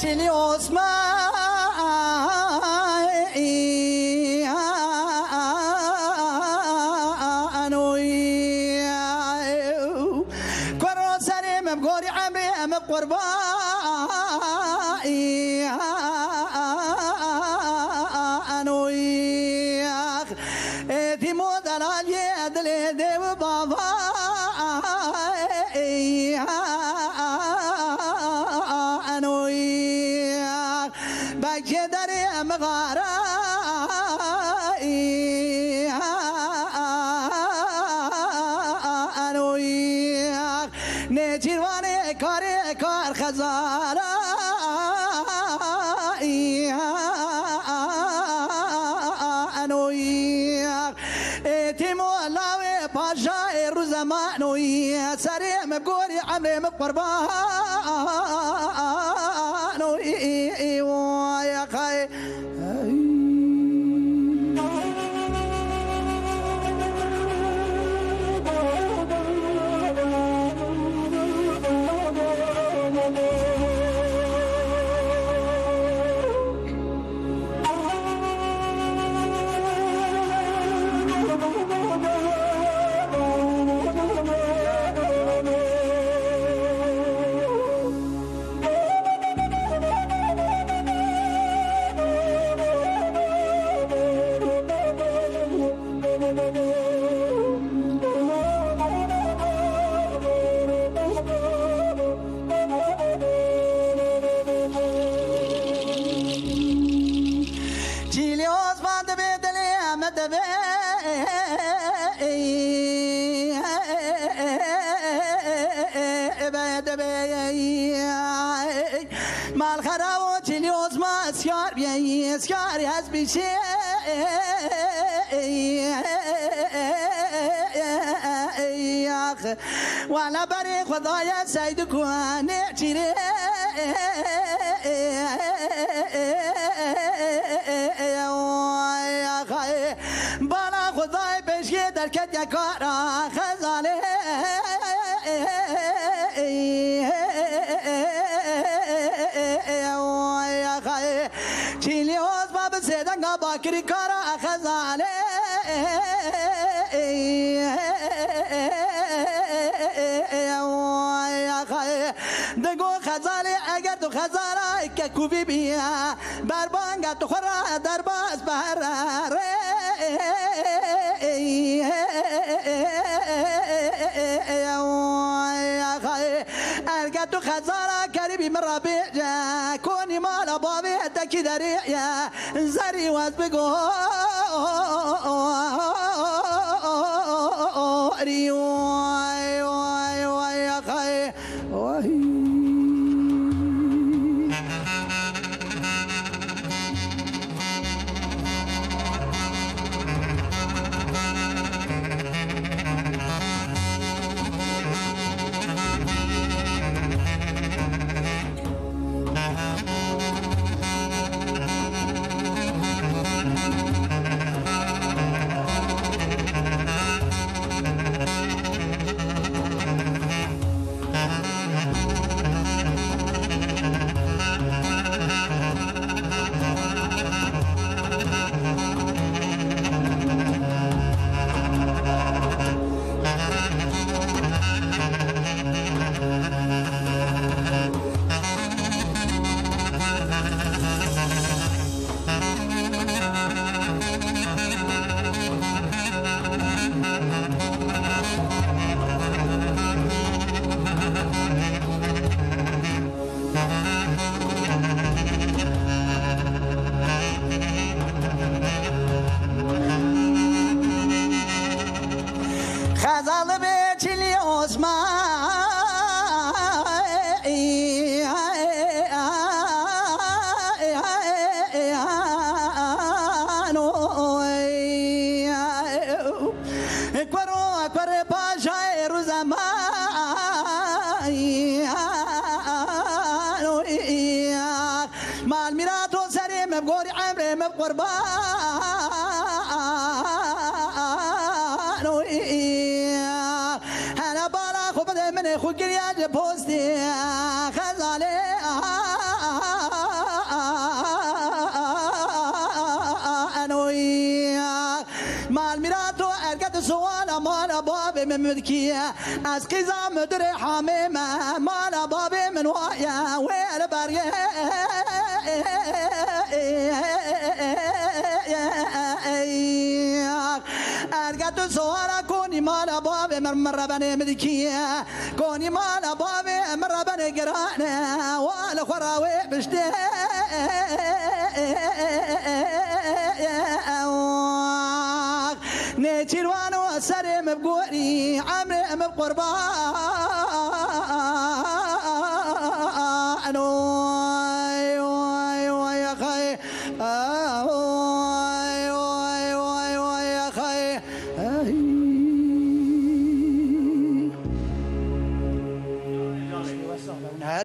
تلي عثماني كرو سريم بقوري عمري أم بقربائي ثمو دلال يدلي ديب بابا بجدري مغارا نجيواني كاري كار خزارا تيمو لاوي باشا روزمانوي سريم بقولي عمري مقربانوي يا خي مال خراوت اليوز ما سيار بيا سيار ياز بشي وانا بري خدايا سيدك وانا جري بالا خداي بشي دركت يا كارا خزالي چیلی اوز باب سیدنگا باکری کارا خزاله دگو خزاله اگر تو خزاله که کوبی بیا بربانگا تو خورا در باز براره ارگا تو خزاله کریبی مرابی کونی مالا بابی تکی داری یا زری واز بگو ریوای وای وای خی وای خزال بیچلی کرو کر پاشای روزمانی مال میرا تو سری مبگوری عمری مبقربان هنا بالا خوب من خوب گریه پوستی خزاله مال میراتو ارگت سوالا مال باب من مدکیه از قیزا مدر حامیمه مال باب من وایا ویل برگه ارگت سوالا کنی مال باب من مربن مدکیه کنی مال باب مربن گرانه وال خراوي بشتي نيتشيل وانو سريم بقوري عمري بقربان